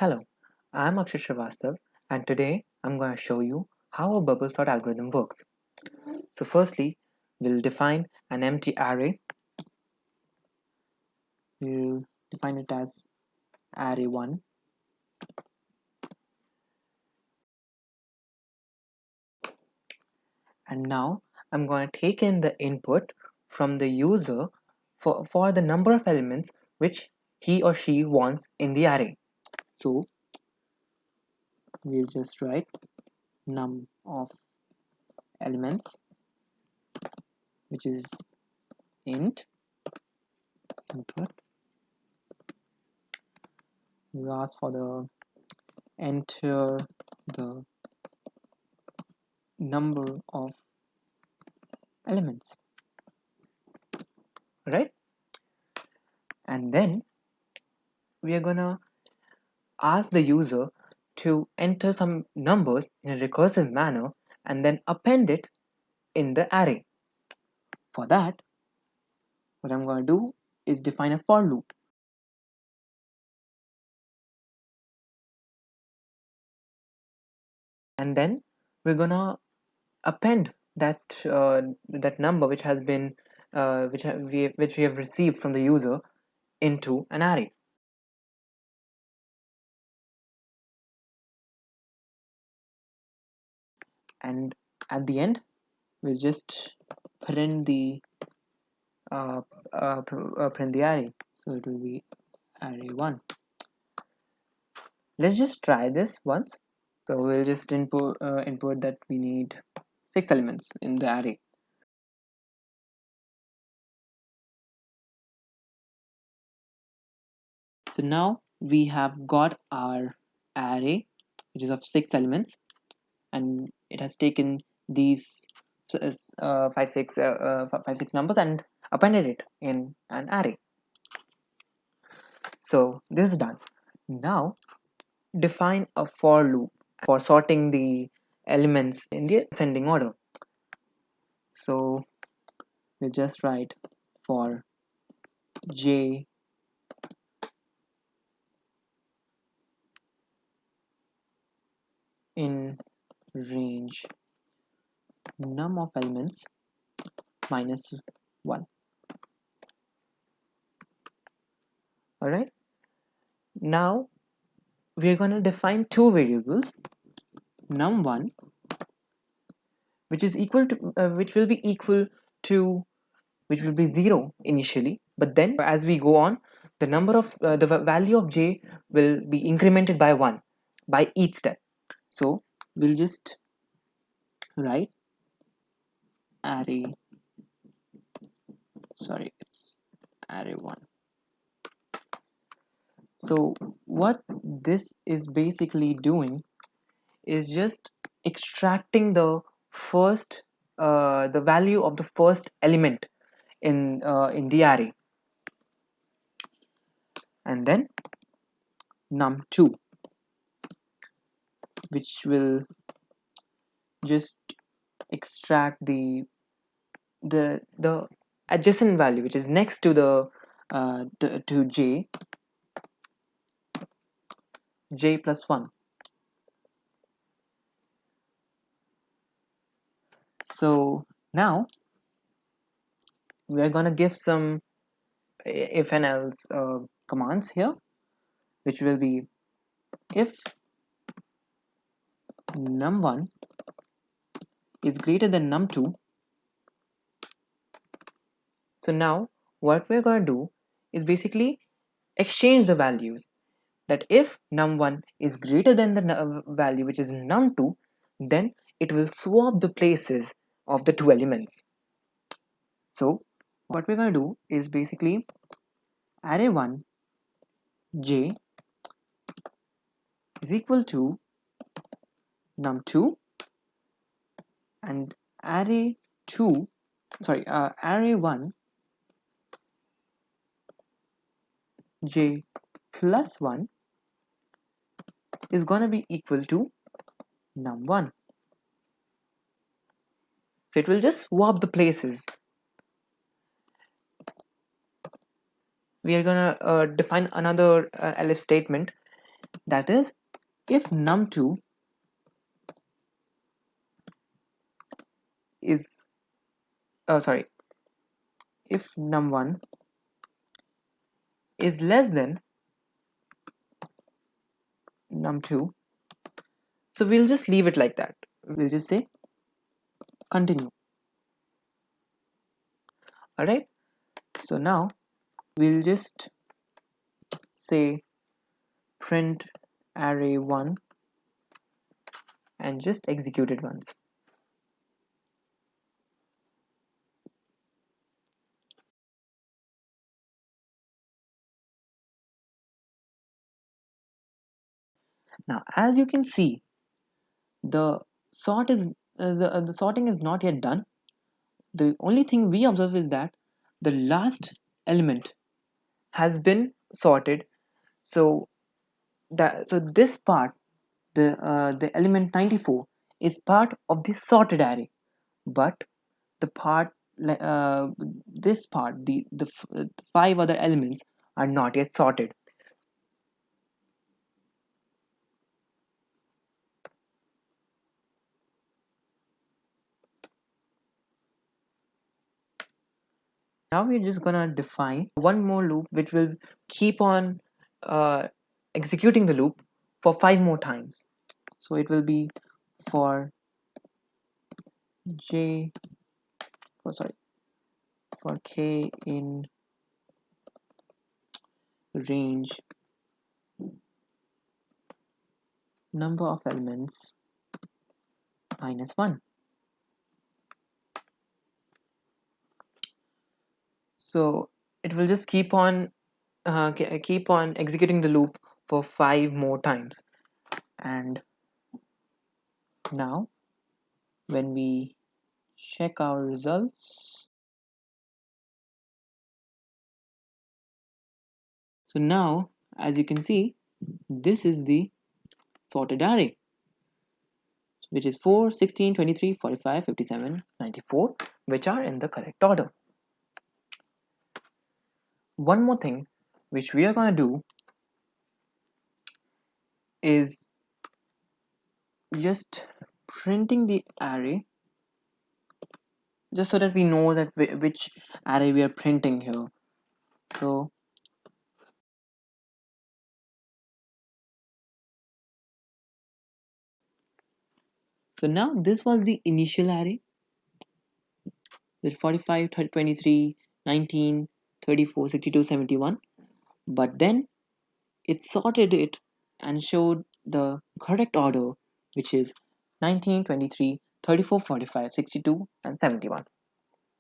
Hello, I'm Akshay Srivastav, and today I'm going to show you how a bubble sort algorithm works. So firstly, we'll define an empty array. We'll define it as array1, and now I'm going to take in the input from the user for the number of elements which he or she wants in the array. So we'll just write num of elements, which is int input. We'll ask for the enter the number of elements, right? And then we are gonna ask the user to enter some numbers in a recursive manner and then append it in the array. For that, what I'm gonna do is define a for loop. And then we're gonna append that number which has been which we have received from the user into an array. And at the end, we'll just print the print the array. So it will be array1. Let's just try this once. So we'll just input that we need 6 elements in the array. So now we have got our array, which is of 6 elements, and it has taken these 5 6 numbers and appended it in an array. So this is done. Now define a for loop for sorting the elements in the ascending order. So we'll just write for j in range num of elements minus 1. Alright, now we're going to define two variables, num1, which is equal to which will be equal to which will be 0 initially, but then as we go on, the number of the value of j will be incremented by 1 by each step. So we'll just write array, sorry, it's array1. So what this is basically doing is just extracting the value of the first element in the array, and then num2, which will just extract the adjacent value which is next to the to j plus 1. So now we are going to give some if and else commands here, which will be if num1 is greater than num2. So now what we're going to do is basically exchange the values, that if num1 is greater than the value which is num2, then it will swap the places of the two elements. So what we're going to do is basically array1 j is equal to num2, and array2 array1 j plus 1 is going to be equal to num1. So it will just swap the places. We are going to define another else statement That is, if num2 is sorry, if num1 is less than num2, so we'll just leave it like that. We'll just say continue. Alright, so now we'll just say print array1 and just execute it once. Now as you can see, the sort is the sorting is not yet done. The only thing we observe is that the last element has been sorted. So this part, the element 94 is part of the sorted array, but the part this part, the five other elements are not yet sorted. Now we're just gonna define one more loop which will keep on uh, executing the loop for 5 more times. So it will be for j sorry, for k in range number of elements -1. So it will just keep on executing the loop for 5 more times. And now when we check our results, so now as you can see, this is the sorted array, which is 4, 16, 23, 45, 57, 94, which are in the correct order. One more thing which we are going to do is just printing the array, just so that we know that which array we are printing here. So now this was the initial array with 45, 30, 23, 19, 34, 62, 71, but then it sorted it and showed the correct order, which is 19, 23, 34, 45, 62, and 71.